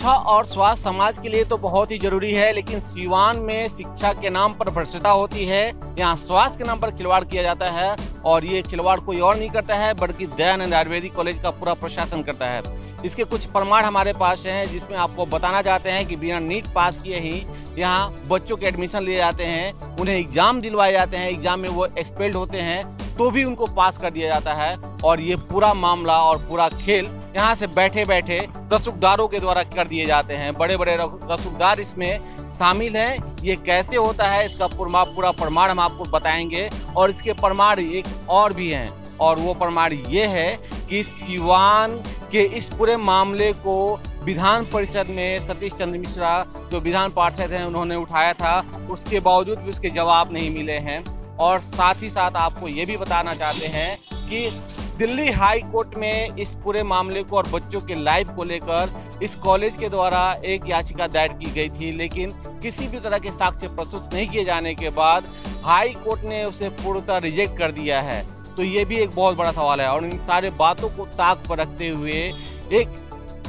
शिक्षा और स्वास्थ्य समाज के लिए तो बहुत ही जरूरी है, लेकिन सीवान में शिक्षा के नाम पर भ्रष्टता होती है। यहाँ स्वास्थ्य के नाम पर खिलवाड़ किया जाता है और ये खिलवाड़ कोई और नहीं करता है बल्कि दयानंद आयुर्वेदिक कॉलेज का पूरा प्रशासन करता है। इसके कुछ प्रमाण हमारे पास हैं जिसमें आपको बताना चाहते हैं कि बिना नीट पास किए ही यहाँ बच्चों के एडमिशन लिए जाते हैं, उन्हें एग्जाम दिलवाए जाते हैं, एग्जाम में वो एक्सपेल्ड होते हैं तो भी उनको पास कर दिया जाता है। और ये पूरा मामला और पूरा खेल यहाँ से बैठे बैठे रसूखदारों के द्वारा कर दिए जाते हैं। बड़े बड़े रसूखदार इसमें शामिल हैं। ये कैसे होता है इसका पूरा प्रमाण हम आपको बताएंगे और इसके प्रमाण एक और भी हैं, और वो प्रमाण ये है कि सीवान के इस पूरे मामले को विधान परिषद में सतीश चंद्र मिश्रा जो विधान पार्षद हैं उन्होंने उठाया था, उसके बावजूद भी उसके जवाब नहीं मिले हैं। और साथ ही साथ आपको ये भी बताना चाहते हैं कि दिल्ली हाई कोर्ट में इस पूरे मामले को और बच्चों के लाइफ को लेकर इस कॉलेज के द्वारा एक याचिका दायर की गई थी, लेकिन किसी भी तरह के साक्ष्य प्रस्तुत नहीं किए जाने के बाद हाई कोर्ट ने उसे पूर्णतः रिजेक्ट कर दिया है। तो ये भी एक बहुत बड़ा सवाल है और इन सारे बातों को ताक पर रखते हुए एक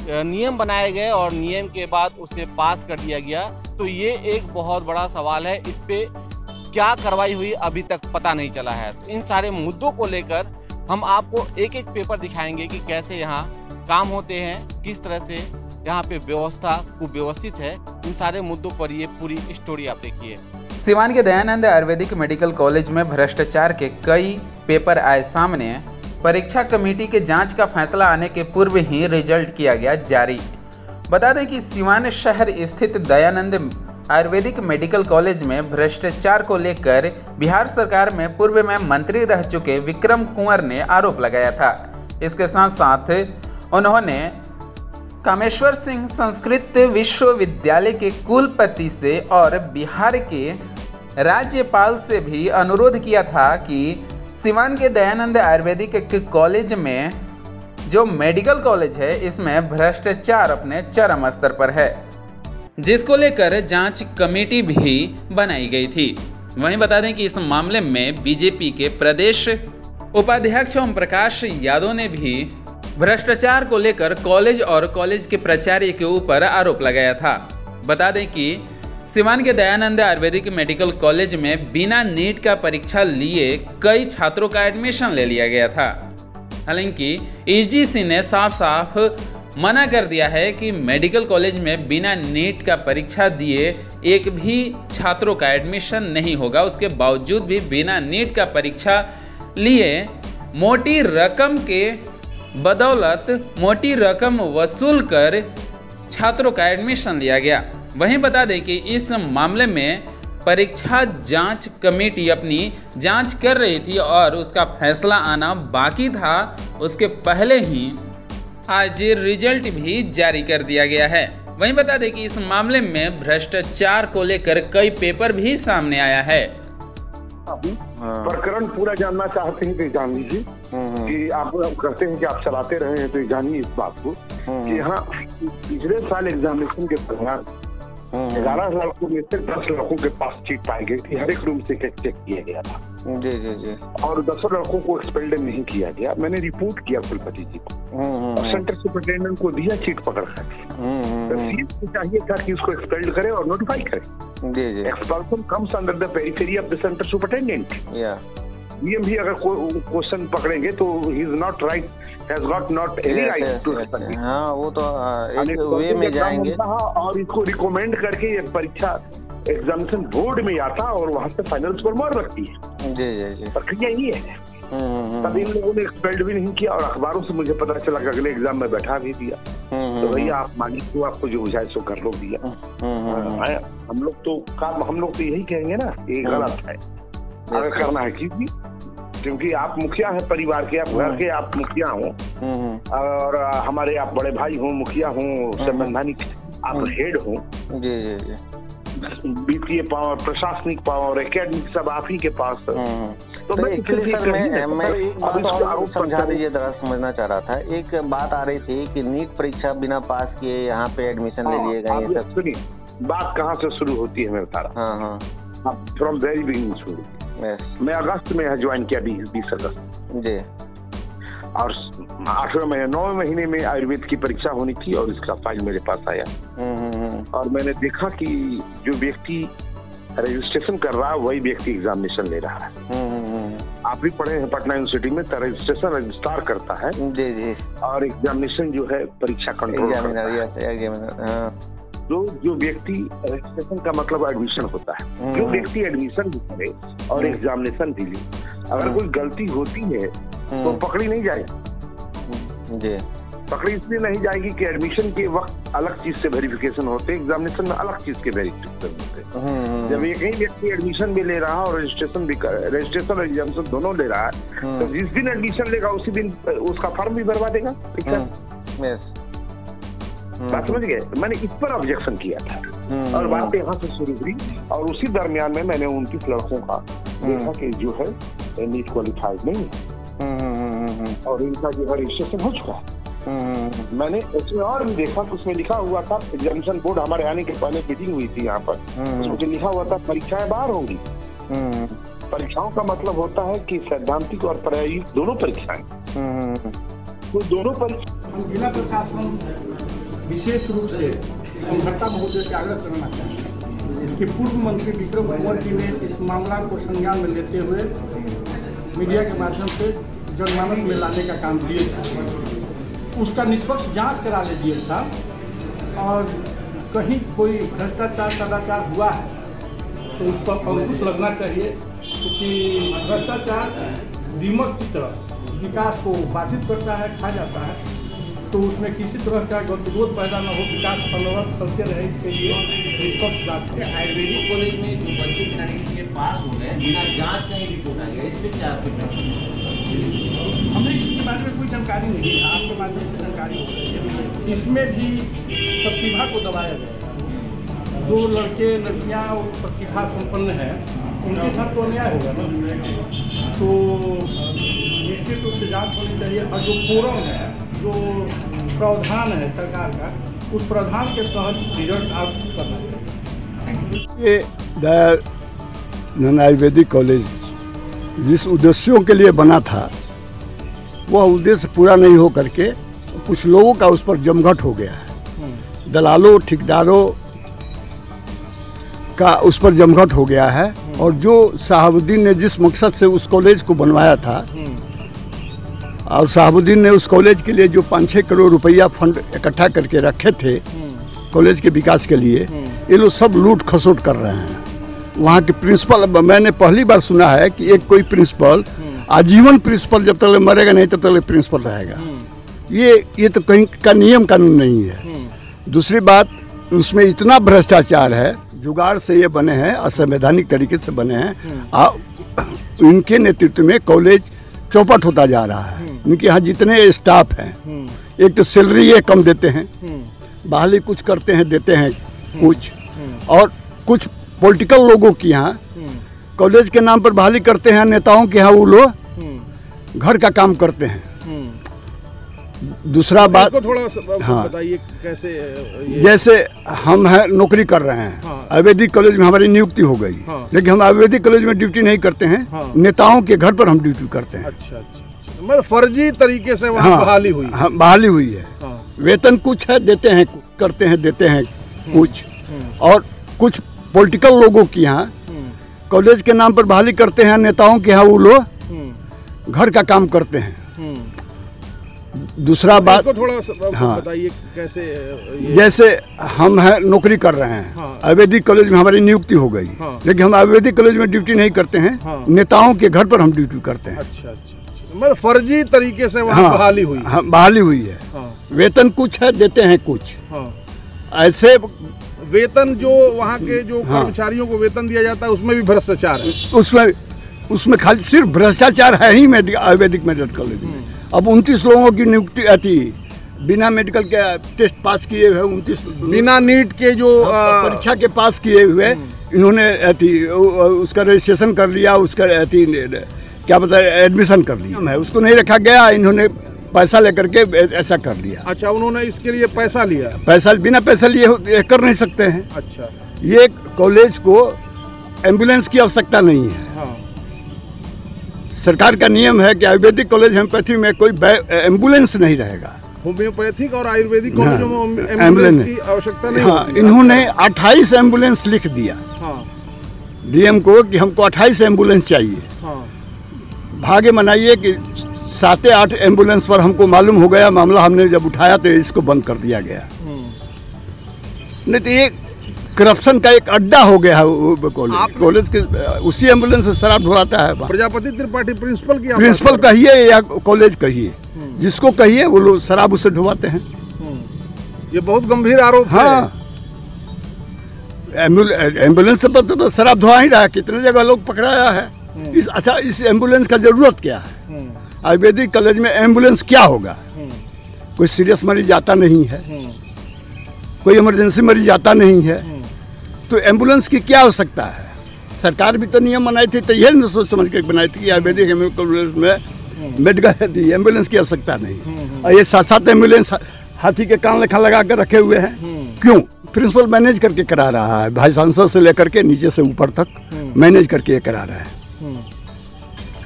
नियम बनाए गए और नियम के बाद उसे पास कर दिया गया। तो ये एक बहुत बड़ा सवाल है, इस पे क्या कार्रवाई हुई अभी तक पता नहीं चला है। तो इन सारे मुद्दों को लेकर हम आपको एक एक पेपर दिखाएंगे कि कैसे यहाँ काम होते हैं, किस तरह से यहाँ पे व्यवस्था कुव्यवस्थित है। इन सारे मुद्दों पर ये पूरी स्टोरी आप देखिए। सीवान के दयानंद आयुर्वेदिक मेडिकल कॉलेज में भ्रष्टाचार के कई पेपर आए सामने। परीक्षा कमेटी के जांच का फैसला आने के पूर्व ही रिजल्ट किया गया जारी। बता दें कि सीवान शहर स्थित दयानंद आयुर्वेदिक मेडिकल कॉलेज में भ्रष्टाचार को लेकर बिहार सरकार में पूर्व में मंत्री रह चुके विक्रम कुंवर ने आरोप लगाया था। इसके साथ साथ उन्होंने कामेश्वर सिंह संस्कृत विश्वविद्यालय के कुलपति से और बिहार के राज्यपाल से भी अनुरोध किया था कि सीवान के दयानंद आयुर्वेदिक कॉलेज में जो मेडिकल कॉलेज है इसमें भ्रष्टाचार अपने चरम स्तर पर है, जिसको लेकर जांच कमेटी भी बनाई गई थी। वहीं बता दें कि इस मामले में बीजेपी के प्रदेश उपाध्यक्ष ओम प्रकाश यादव ने भी भ्रष्टाचार को लेकर कॉलेज और कॉलेज के प्राचार्य के ऊपर आरोप लगाया था। बता दें कि सीवान के दयानंद आयुर्वेदिक मेडिकल कॉलेज में बिना नीट का परीक्षा लिए कई छात्रों का एडमिशन ले लिया गया था। हालांकि यूजीसी ने साफ साफ मना कर दिया है कि मेडिकल कॉलेज में बिना नीट का परीक्षा दिए एक भी छात्रों का एडमिशन नहीं होगा। उसके बावजूद भी बिना नीट का परीक्षा लिए मोटी रकम के बदौलत मोटी रकम वसूल कर छात्रों का एडमिशन लिया गया। वहीं बता दें कि इस मामले में परीक्षा जांच कमेटी अपनी जांच कर रही थी और उसका फैसला आना बाकी था। उसके पहले ही आज रिजल्ट भी जारी कर दिया गया है। वहीं बता दें कि इस मामले में भ्रष्टाचार को लेकर कई पेपर भी सामने आया है। प्रकरण पूरा जानना चाहते हैं तो जान लीजिए कि आप कहते हैं कि आप चलाते रहे हैं तो जानिए इस बात को कि यहाँ पिछले साल एग्जामिनेशन के दौरान 11 लड़कों में से 10 लड़कों के पास चीट पाई गई थी। हर एक रूम से चेक किया गया था जी जी जी और 10 लड़कों को एक्सपेल्ड नहीं किया गया। मैंने रिपोर्ट किया कुलपति जी को और सेंटर सुपरिटेंडेंट को दिया चीट पकड़ कर। चाहिए था कि उसको एक्सपेल्ड करे और नोटिफाई करे। जी जी expulsion comes under the periphery of the centre superintendent. DM भी अगर क्वेश्चन पकड़ेंगे तो he is not right, has got not any right to expelled. हां वो तो एक वे में जाएंगे और इसको रिकमेंड करके ये परीक्षा एग्जामिनेशन बोर्ड में आता और वहां से फाइनल स्कोर मार रखती है। जी जी जी प्रक्रिया ये है। तब इन लोगों ने एक्सपेल्ड भी नहीं किया और अखबारों से मुझे पता चला कि अगले एग्जाम में बैठा भी दिया। तो भैया आप मालिक को आपको जो बुझाए सो कर लो दिया। हम लोग तो यही कहेंगे ना ये गलत है अगर करना है क्योंकि आप मुखिया हैं परिवार के, आप घर के आप मुखिया हो और हमारे आप बड़े भाई हो, मुखिया हो, संवैधानिक आप हेड हो। जी जी जी वित्तीय पावर, प्रशासनिक पावर, एकेडमिक सब आप ही के पास है। तो मैं समझा दीजिए, जरा समझना चाह रहा था। एक बात आ रही थी कि नीट परीक्षा बिना पास किए यहाँ पे एडमिशन ले लिए गए। सुनिए बात कहाँ से शुरू होती है मैं बता रहा हूँ। फ्रॉम वेरी बिगिनिंग शुरू। मैं अगस्त में ज्वाइन किया 20 अगस्त जी। और 8वें महीने 9वें महीने में आयुर्वेद की परीक्षा होनी थी और इसका फाइल मेरे पास आया। और मैंने देखा कि जो व्यक्ति रजिस्ट्रेशन कर रहा है वही व्यक्ति एग्जामिनेशन ले रहा है। आप भी पढ़े हैं पटना यूनिवर्सिटी में, रजिस्ट्रेशन रजिस्ट्रार करता है जी जी, और एग्जामिनेशन जो है परीक्षा कंट्रोल करता है। जो व्यक्ति रजिस्ट्रेशन का मतलब एडमिशन होता है, जो व्यक्ति एडमिशन भी करे और एग्जामिनेशन भी ले, अगर कोई गलती होती है तो पकड़ी नहीं जाएगी जी। पकड़ी इसलिए नहीं जाएगी कि एडमिशन के वक्त अलग चीज से वेरिफिकेशन होते, एग्जामिनेशन में अलग चीज के वेरिफिकेशन होते। जब एक ही व्यक्ति एडमिशन भी ले रहा है और रजिस्ट्रेशन और एग्जामिनेशन दोनों ले रहा है, तो जिस दिन एडमिशन लेगा उसी दिन उसका फॉर्म भी भरवा देगा। बात समझ गए? मैंने इस पर ऑब्जेक्शन किया था और बात यहाँ से शुरू हुई और उसी दरमियान में मैंने 29 लड़कों का देखा कि जो है नीट क्वालिफाइड नहीं है और इनका जो है रजिस्ट्रेशन हो चुका है। मैंने उसमें और भी देखा कि उसमें लिखा हुआ था, एग्जामिनेशन बोर्ड हमारे आने के पहले मीटिंग हुई थी यहाँ पर, उसमें लिखा हुआ था परीक्षाएं बाहर होंगी। परीक्षाओं का मतलब होता है कि सैद्धांतिक और प्रायोगिक दोनों परीक्षाएं, तो दोनों परीक्षा। हम जिला प्रशासन विशेष रूप से संघटना महोदय से आग्रह करना चाहते हैं कि पूर्व मंत्री विक्रम कुंवर जी ने इस मामला को संज्ञान में लेते हुए मीडिया के माध्यम से जनमानस में लाने का काम किए था। उसका निष्पक्ष जांच करा लीजिए साहब, और कहीं कोई भ्रष्टाचार सदाचार हुआ है तो उस पर अंकुश लगना चाहिए, क्योंकि भ्रष्टाचार दीमक की तरह विकास को बाधित करता है, खा जाता है। तो उसमें किसी तरह का गतिरोध पैदा न हो, विकास अनवरत चलते रहे, इसके लिए निष्पक्ष जांच। आयुर्वेदिक कॉलेज में जो बच्चे बिना पास हो गए, बिना जांच का ही रिपोर्ट आ गया, इस पर क्या आपके? हमें इसके बारे में कोई जानकारी नहीं है, आपके माध्यम से जानकारी हो गई। इसमें भी प्रतिभा को दबाया गया। जो लड़के लड़कियां प्रतिभा संपन्न है उनके साथ तो अन्याय होगा ना, तो निश्चित रूप से जांच होनी चाहिए। और जो फोरम है, जो प्रावधान है सरकार का, उस प्रावधान के तहत रिजल्ट आउट करना चाहिए। ये दयानंद आयुर्वेदिक कॉलेज जिस उद्देश्यों के लिए बना था वह उद्देश्य पूरा नहीं हो करके कुछ लोगों का उस पर जमघट हो गया है। दलालों ठेकेदारों का उस पर जमघट हो गया है। और जो शहाबुद्दीन ने जिस मकसद से उस कॉलेज को बनवाया था, और शहाबुद्दीन ने उस कॉलेज के लिए जो 5-6 करोड़ रुपया फंड इकट्ठा करके रखे थे कॉलेज के विकास के लिए, ये लोग सब लूट खसोट कर रहे हैं। वहाँ के प्रिंसिपल, मैंने पहली बार सुना है कि एक कोई प्रिंसिपल आजीवन प्रिंसिपल जब तक मरेगा नहीं तब तक प्रिंसिपल रहेगा। ये तो कहीं का नियम कानून नहीं है। दूसरी बात, उसमें इतना भ्रष्टाचार है, जुगाड़ से ये बने हैं, असंवैधानिक तरीके से बने हैं। इनके नेतृत्व में कॉलेज चौपट होता जा रहा है। इनके यहाँ जितने स्टाफ हैं, एक तो सैलरी ये कम देते हैं, बहाली कुछ करते हैं देते हैं कुछ, और कुछ पॉलिटिकल लोगों की यहाँ कॉलेज के नाम पर बहाली करते हैं। नेताओं के यहाँ वो लोग घर का काम करते हैं। दूसरा बात, थोड़ा हाँ, बताइए कैसे जैसे हम हैं नौकरी कर रहे हैं, हाँ, आयुर्वेदिक कॉलेज में हमारी नियुक्ति हो गई, हाँ, लेकिन हम आयुर्वेदिक कॉलेज में ड्यूटी नहीं करते हैं, हाँ, नेताओं के घर पर हम ड्यूटी करते हैं। अच्छा, मतलब फर्जी तरीके से वहाँ हाँ, बहाली हुई। हाँ, बहाली हुई है। हाँ, वेतन कुछ है देते हैं, करते हैं देते हैं कुछ, और कुछ पॉलिटिकल लोगों की यहाँ कॉलेज के नाम पर बहाली करते हैं। नेताओं के यहाँ वो लोग घर का काम करते हैं। दूसरा बात, थोड़ा हाँ, बताइए कैसे जैसे हम हैं नौकरी कर रहे हैं, हाँ, आयुर्वेदिक कॉलेज में हमारी नियुक्ति हो गई, हाँ, लेकिन हम आयुर्वेदिक कॉलेज में ड्यूटी नहीं करते हैं, हाँ, नेताओं के घर पर हम ड्यूटी करते हैं। अच्छा, मतलब फर्जी तरीके से वहाँ हाँ, बहाली हुई। हाँ, बहाली हुई है। हाँ, वेतन कुछ है देते हैं कुछ, हाँ, ऐसे वेतन जो वहाँ के जो कर्मचारियों को वेतन दिया जाता है उसमें भी भ्रष्टाचार है। उसमें खाली सिर्फ भ्रष्टाचार है ही आयुर्वेदिक मेडिकल कॉलेज में। अब 29 लोगों की नियुक्ति आती बिना मेडिकल के टेस्ट पास किए हुए, 29 बिना नीट के जो परीक्षा के पास किए हुए, इन्होंने उसका रजिस्ट्रेशन कर लिया, उसका क्या बता एडमिशन कर लिया है, उसको नहीं रखा गया, इन्होंने पैसा लेकर के ऐसा कर लिया। अच्छा, उन्होंने इसके लिए पैसा लिया? पैसा बिना पैसा लिए कर नहीं सकते हैं। अच्छा, ये कॉलेज को एम्बुलेंस की आवश्यकता नहीं है, हाँ, सरकार का नियम है कि आयुर्वेदिक कॉलेज होम्योपैथी में कोई एम्बुलेंस नहीं रहेगा। होम्योपैथिक और आयुर्वेदिक कॉलेजों में एम्बुलेंस की आवश्यकता नहीं होती। इन्होंने 28 एम्बुलेंस लिख दिया डीएम को कि हमको 28 एम्बुलेंस चाहिए। भाग्य मनाइए कि 7-8 एम्बुलेंस पर हमको मालूम हो गया, मामला हमने जब उठाया तो इसको बंद कर दिया गया। नहीं तो ये करप्शन का एक अड्डा हो गया है कॉलेज के। उसी एम्बुलेंस से शराब ढुलाता है। प्रजापति त्रिपाठी प्रिंसिपल कहिए या कॉलेज कहिए, जिसको कहिए वो लोग शराब उससे ढुलाते हैं। ये बहुत गंभीर आरोप है। हाँ, एम्बुलेंस तो शराब धुआ ही रहा है, कितने जगह लोग पकड़ाया है। इस एम्बुलेंस का जरूरत क्या है? आयुर्वेदिक कॉलेज में एम्बुलेंस क्या होगा? कोई सीरियस मरीज आता नहीं है, कोई इमरजेंसी मरीज आता नहीं है, तो एम्बुलेंस की क्या आवश्यकता है? सरकार भी तो नियम बनाई थी, तो यह न सोच समझ कर बनाई थी कि आयुर्वेदिक कॉलेज में मेडिकल एम्बुलेंस की आवश्यकता नहीं। और ये 7-7 एम्बुलेंस हाथी के कान लेखा लगा कर रखे हुए हैं। क्यों? प्रिंसिपल मैनेज करके करा रहा है, भाई सांसद से लेकर के नीचे से ऊपर तक मैनेज करके ये करा रहा है।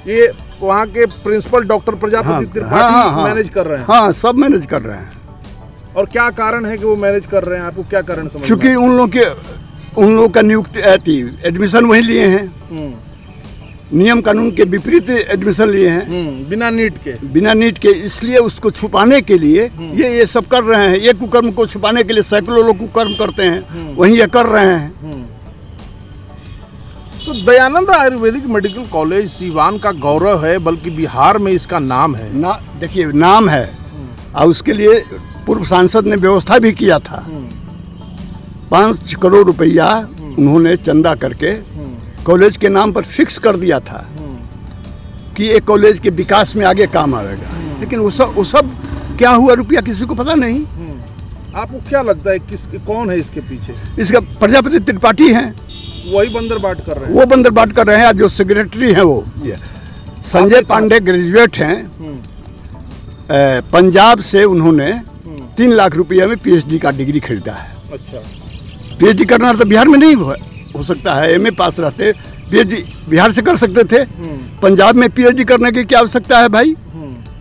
ये वहाँ के principal doctor Prajapati Tripathi manage कर रहे हैं। हाँ, सब मैनेज कर रहे हैं। और क्या कारण है कि वो मैनेज कर रहे हैं? आपको क्या कारण समझ? क्योंकि उन लोग का नियुक्ति एडमिशन वही लिए हैं, नियम कानून के विपरीत एडमिशन लिए हैं, बिना नीट के। इसलिए उसको छुपाने के लिए ये सब कर रहे हैं। ये कुकर्म को छुपाने के लिए सैकड़ों लोग कुकर्म करते हैं, वही ये कर रहे हैं। तो दयानंद आयुर्वेदिक मेडिकल कॉलेज सीवान का गौरव है, बल्कि बिहार में इसका नाम है। देखिए, नाम है और उसके लिए पूर्व सांसद ने व्यवस्था भी किया था। 5 करोड़ रुपया उन्होंने चंदा करके कॉलेज के नाम पर फिक्स कर दिया था कि ये कॉलेज के विकास में आगे काम आएगा। लेकिन वो सब क्या हुआ, रुपया किसी को पता नहीं। आपको क्या लगता है कौन है इसके पीछे? इसका प्रजापति त्रिपाठी हैं, वही बंदरबाट कर रहे हैं। वो बंदरबाट कर रहे हैं। जो सेक्रेटरी हैं वो संजय पांडे ग्रेजुएट हैं, पंजाब से उन्होंने 3 लाख रुपया में पीएचडी का डिग्री खरीदा है। अच्छा, पीएचडी करना तो बिहार में नहीं हो सकता है। एमए पास रहते पीएचडी बिहार से कर सकते थे, पंजाब में पीएचडी करने की क्या आवश्यकता है भाई?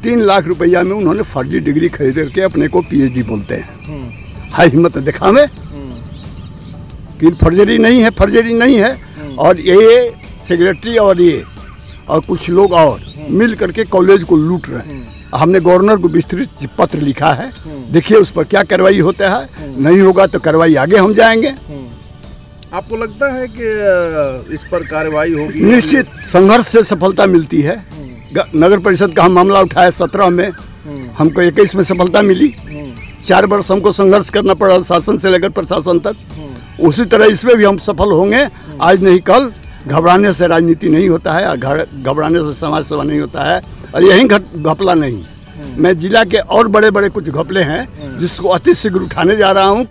3 लाख रुपया में उन्होंने फर्जी डिग्री खरीद करके अपने को पीएचडी बोलते हैं। हाई हिम्मत दिखावे कि फर्जरी नहीं है। और ये सेक्रेटरी और कुछ लोग और मिल करके कॉलेज को लूट रहे हैं। हमने गवर्नर को विस्तृत पत्र लिखा है, देखिए उस पर क्या कार्रवाई होता है। नहीं होगा तो कार्रवाई आगे हम जाएंगे। आपको लगता है कि इस पर कार्रवाई होगी? निश्चित संघर्ष से सफलता मिलती है। नगर परिषद का हम मामला उठाया 17 में, हमको 21 में सफलता मिली। 4 वर्ष हमको संघर्ष करना पड़ा, शासन से लेकर प्रशासन तक। उसी तरह इसमें भी हम सफल होंगे, आज नहीं कल। घबराने से राजनीति नहीं होता है, घबराने से समाज सेवा नहीं होता है। और यही घपला नहीं, मैं जिला के और बड़े बड़े कुछ घपले हैं जिसको अति शीघ्र उठाने जा रहा हूँ।